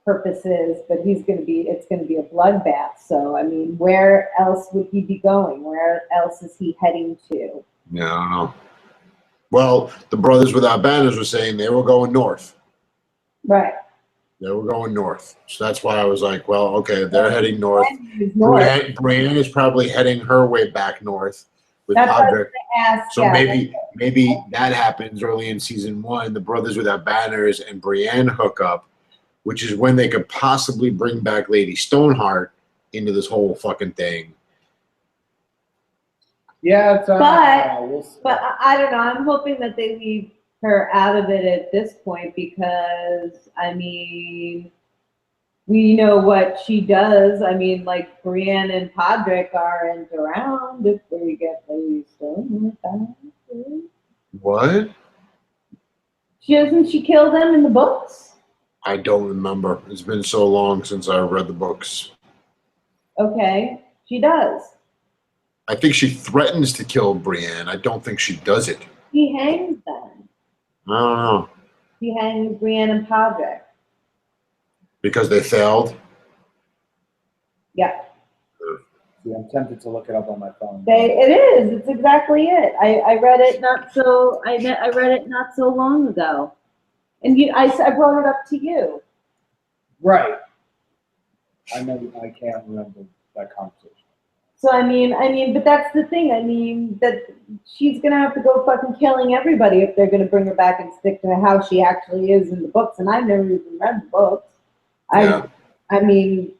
Speaker 3: purposes, but it's going to be a bloodbath. So, I mean, where else would he be going? Where else is he heading to?
Speaker 1: Yeah, I don't know. Well, the Brothers Without Banners were saying they were going north.
Speaker 3: Right.
Speaker 1: They were going north. So that's why I was like, well, okay, they're heading north. Brienne is probably heading her way back north. With Podrick. So maybe that happens early in season 1. The Brothers Without Banners and Brienne hook up, which is when they could possibly bring back Lady Stoneheart into this whole fucking thing.
Speaker 2: Yeah, it's
Speaker 3: But I don't know. I'm hoping that they leave her out of it at this point because, I mean, we know what she does. I mean, like, Brienne and Podrick aren't around if they get released.
Speaker 1: What?
Speaker 3: Doesn't she kill them in the books?
Speaker 1: I don't remember. It's been so long since I read the books.
Speaker 3: Okay, she does.
Speaker 1: I think she threatens to kill Brienne. I don't think she does it.
Speaker 3: She hangs them.
Speaker 1: I don't know.
Speaker 3: She hangs Brienne and Podrick.
Speaker 1: Because they failed?
Speaker 3: Yeah.
Speaker 2: See, I'm tempted to look it up on my phone.
Speaker 3: It is. It's exactly it. I read it not so. I read it not so long ago, and I brought it up to you.
Speaker 2: Right. I can't remember that conversation.
Speaker 3: So I mean, but that's the thing. I mean, that she's gonna have to go fucking killing everybody if they're gonna bring her back and stick to how she actually is in the books. And I've never even read the books.
Speaker 1: Yeah.
Speaker 3: I mean,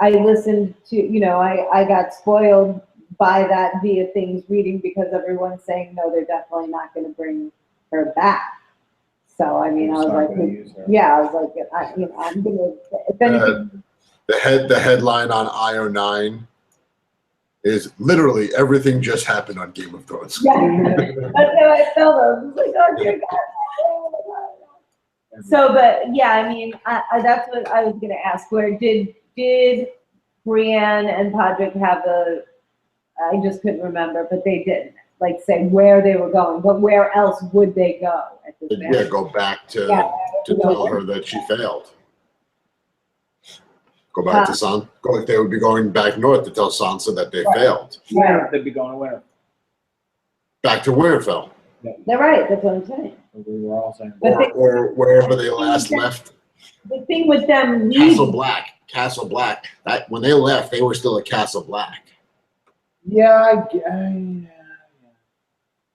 Speaker 3: I listened to, I got spoiled by that via things reading because everyone's saying, no, they're definitely not going to bring her back. So, I mean, I was like, I'm going to, if anything.
Speaker 1: The headline on IO9 is literally everything just happened on Game of Thrones.
Speaker 3: Yeah, that's how I felt. I was like, oh, dear God. So, but yeah, I mean, that's what I was going to ask. Where did Brienne and Podrick have I just couldn't remember, but they didn't say where they were going, but where else would they go at this point?
Speaker 1: Yeah, go back to tell her that she failed. Go back to Sansa. They would be going back north to tell Sansa that they failed.
Speaker 2: Yeah, they'd be going to Winterfell.
Speaker 1: Back to Winterfell.
Speaker 3: They're right. That's what I'm saying.
Speaker 2: We were all saying.
Speaker 1: Or wherever they last left.
Speaker 3: The thing with them
Speaker 1: Castle Black. That when they left, they were still at Castle Black.
Speaker 2: Yeah,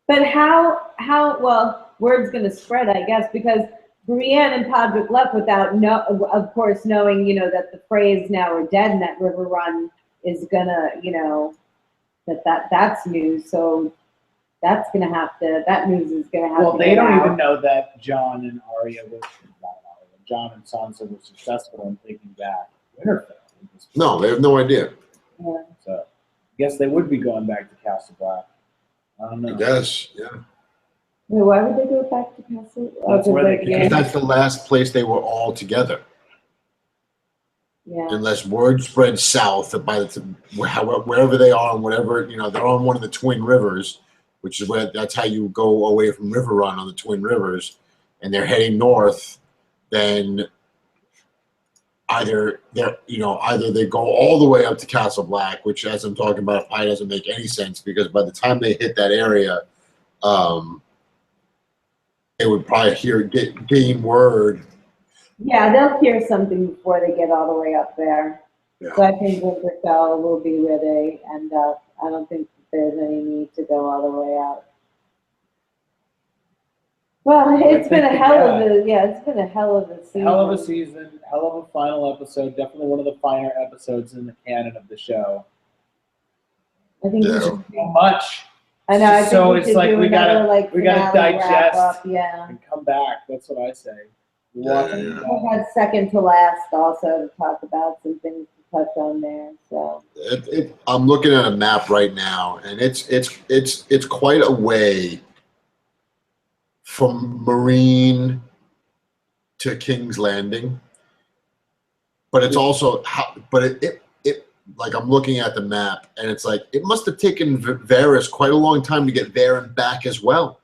Speaker 3: But how well, word's going to spread, I guess, because Brienne and Podrick left without of course knowing, that the Freys now are dead and that River Run is gonna, that's news. So that's gonna that news is gonna have to.
Speaker 2: Well, they don't even know that Jon and Jon and Sansa were successful in taking back Winterfell.
Speaker 1: No, they have no idea.
Speaker 2: Yeah. So I guess they would be going back to Castle Black. I don't know.
Speaker 1: I guess, yeah.
Speaker 3: Wait, why would they go back to Castle?
Speaker 1: Because that's the last place they were all together.
Speaker 3: Yeah.
Speaker 1: Unless word spreads south wherever they are and whatever, they're on one of the Twin Rivers, which is that's how you go away from River Run on the Twin Rivers, and they're heading north, then either they go all the way up to Castle Black, which as I'm talking about, it probably doesn't make any sense because by the time they hit that area, they would probably gain word.
Speaker 3: Yeah, they'll hear something before they get all the way up there.
Speaker 1: Yeah.
Speaker 3: So I think Winterfell will be where they end up. I don't think there's any need to go all the way out. Well, it's been a hell of a season.
Speaker 2: Hell of a season, hell of a final episode. Definitely one of the finer episodes in the canon of the show.
Speaker 3: I think
Speaker 2: so much.
Speaker 3: I know. I think
Speaker 2: it's like we gotta digest
Speaker 3: yeah.
Speaker 2: and come back. That's what I say.
Speaker 3: We had second to last also to talk about some things to touch on there. So
Speaker 1: I'm looking at a map right now, and it's quite a way from Marine to King's Landing, but it's also like I'm looking at the map, and it's like it must have taken Varys quite a long time to get there and back as well.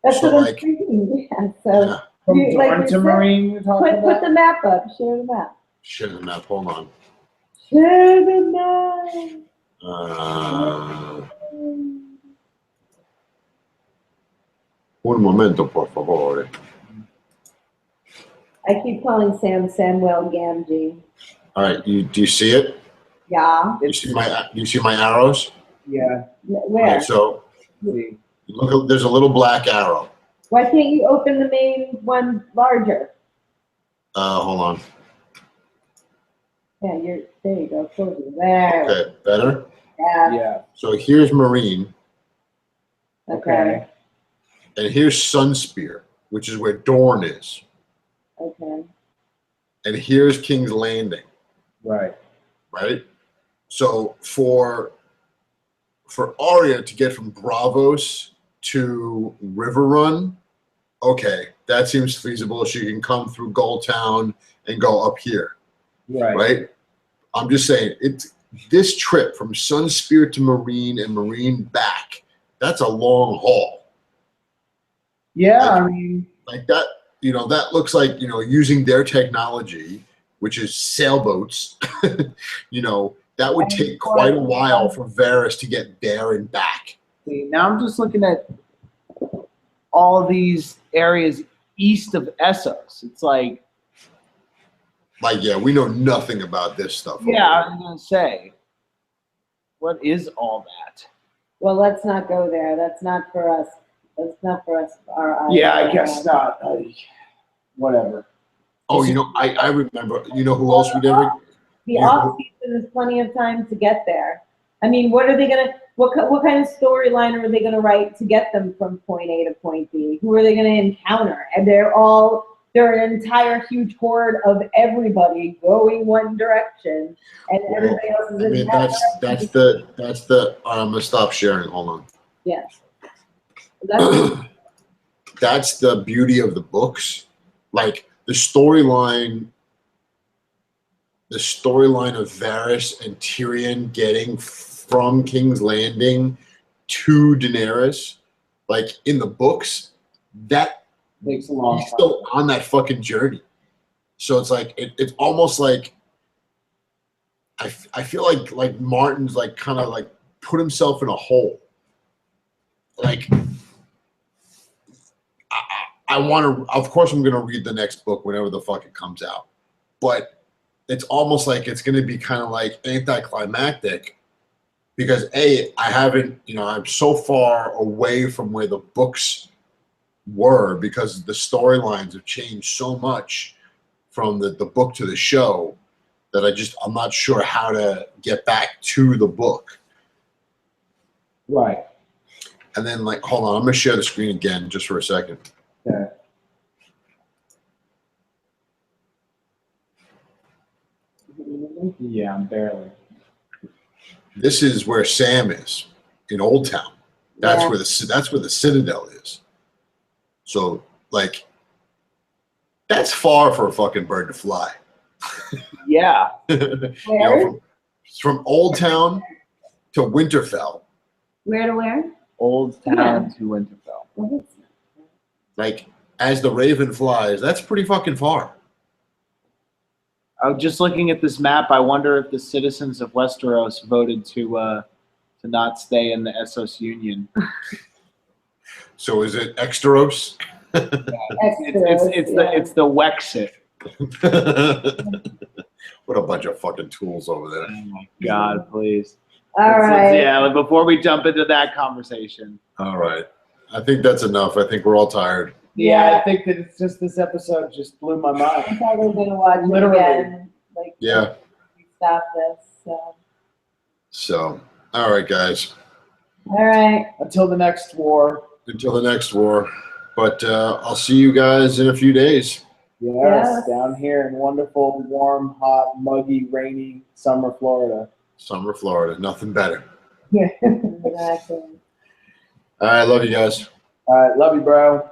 Speaker 3: That's what I'm thinking. Yeah. So. Yeah.
Speaker 2: From Dorne to Marine, you're talking about?
Speaker 3: Put the map up. Share the map.
Speaker 1: Share the map. Hold on.
Speaker 3: Share the map.
Speaker 1: Un momento, por favor.
Speaker 3: I keep calling Sam Samuel Gamgee.
Speaker 1: All right. Do you see it?
Speaker 3: Yeah.
Speaker 1: Do you see my arrows?
Speaker 2: Yeah.
Speaker 3: Where?
Speaker 1: Right, so look. There's a little black arrow.
Speaker 3: Why can't you open the main one larger?
Speaker 1: Hold on.
Speaker 3: Yeah, there you go. There.
Speaker 1: Okay, better?
Speaker 3: Yeah.
Speaker 2: Yeah.
Speaker 1: So here's Marine.
Speaker 2: Okay.
Speaker 1: And here's Sunspear, which is where Dorne is.
Speaker 3: Okay.
Speaker 1: And here's King's Landing.
Speaker 2: Right.
Speaker 1: Right? So for Arya to get from Bravos to River Run, okay, that seems feasible. She can come through Goldtown and go up here. Right? I'm just saying, this trip from Sunspear to Marine and Marine back, that's a long haul.
Speaker 2: Yeah,
Speaker 1: Like,
Speaker 2: I mean,
Speaker 1: like that, that looks like, using their technology, which is sailboats, that would take quite a while for Varys to get there and back.
Speaker 2: see, now I'm just looking at all these areas east of Essos. It's like,
Speaker 1: Yeah, we know nothing about this stuff.
Speaker 2: yeah, I was gonna say, what is all that?
Speaker 3: Well, let's not go there. That's not for us. That's not for us.
Speaker 2: Yeah, I guess not. Whatever.
Speaker 1: Oh, I remember. You know who else we never?
Speaker 3: The off season is plenty of time to get there. I mean, what are they gonna? What kind of storyline are they gonna write to get them from point A to point B? Who are they gonna encounter? And they're an entire huge horde of everybody going one direction, and everybody else is in
Speaker 1: that's the. I'm gonna stop sharing. Hold on.
Speaker 3: Yes.
Speaker 1: That's the beauty of the books. Like the storyline of Varys and Tyrion getting from King's Landing to Daenerys, like in the books, that
Speaker 2: Takes a long
Speaker 1: he's
Speaker 2: time.
Speaker 1: still on that fucking journey. So it's like it's almost like I feel like Martin's like kind of like put himself in a hole. Like I want to, of course, I'm going to read the next book whenever the fuck it comes out. But it's almost like it's going to be kind of like anticlimactic because I'm so far away from where the books were because the storylines have changed so much from the book to the show that I'm not sure how to get back to the book.
Speaker 2: Right.
Speaker 1: And then hold on, I'm going to share the screen again just for a second.
Speaker 2: Okay. Yeah, barely.
Speaker 1: This is where Sam is in Old Town. That's where the Citadel is. So that's far for a fucking bird to fly.
Speaker 2: Yeah.
Speaker 1: From Old Town to Winterfell.
Speaker 3: Where to where?
Speaker 2: Old Town to Winterfell.
Speaker 1: As the Raven flies, that's pretty fucking far.
Speaker 2: I was just looking at this map. I wonder if the citizens of Westeros voted to not stay in the Essos Union.
Speaker 1: So is it Exteros?
Speaker 2: It's the Wexit.
Speaker 1: What a bunch of fucking tools over there.
Speaker 2: Oh my God, please.
Speaker 3: All right.
Speaker 2: Yeah, before we jump into that conversation.
Speaker 1: All right. I think that's enough. I think we're all tired.
Speaker 2: Yeah, I think that it's just this episode just blew my mind.
Speaker 3: I'm probably gonna watch
Speaker 2: Literally.
Speaker 3: it again.
Speaker 1: Yeah.
Speaker 3: We stop this.
Speaker 1: So, all right, guys.
Speaker 3: All right.
Speaker 2: Until the next war.
Speaker 1: Until the next war. But I'll see you guys in a few days.
Speaker 2: Yes, down here in wonderful, warm, hot, muggy, rainy summer Florida.
Speaker 1: Summer Florida. Nothing better.
Speaker 2: Yeah.
Speaker 3: Exactly.
Speaker 1: All right. Love you guys.
Speaker 2: All right, love you, bro.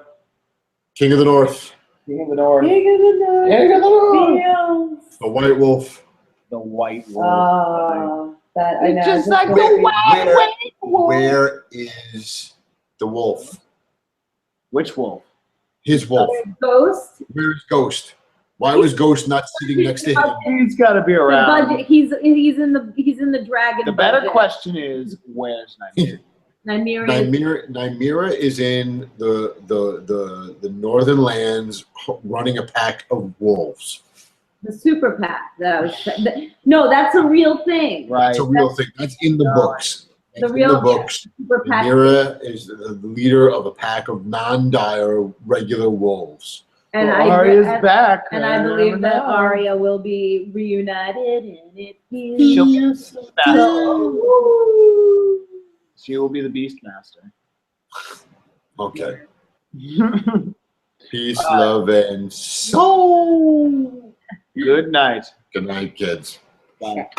Speaker 1: King of the North.
Speaker 2: King of the North.
Speaker 3: King of the North.
Speaker 2: King of the North.
Speaker 1: The White Wolf.
Speaker 2: The White Wolf.
Speaker 3: That I know.
Speaker 2: Just like the White Wolf.
Speaker 1: Where is the wolf?
Speaker 2: Which wolf?
Speaker 1: His wolf.
Speaker 3: Ghost.
Speaker 1: Where is Ghost? Why was Ghost not sitting next to him?
Speaker 2: He's got to be around.
Speaker 3: Budget. He's in the dragon.
Speaker 2: The better
Speaker 3: budget.
Speaker 2: question is, where's Nymeria?
Speaker 3: Nymeria
Speaker 1: is in the northern lands running a pack of wolves.
Speaker 3: the super PAC that I was. No, that's a real thing.
Speaker 2: Right.
Speaker 1: It's a real thing. That's in the books.
Speaker 3: The
Speaker 1: That's
Speaker 3: real
Speaker 1: in the books.
Speaker 3: super PAC.
Speaker 1: Nymeria is the leader of a pack of non-dire regular wolves.
Speaker 3: And
Speaker 2: well, Arya's back.
Speaker 3: And I believe that Arya will be reunited, and it
Speaker 2: She'll be
Speaker 3: feels so.
Speaker 2: She will be the Beastmaster.
Speaker 1: Okay. Peace, love, and soul.
Speaker 2: Good night.
Speaker 1: Good night, kids.
Speaker 2: Bye.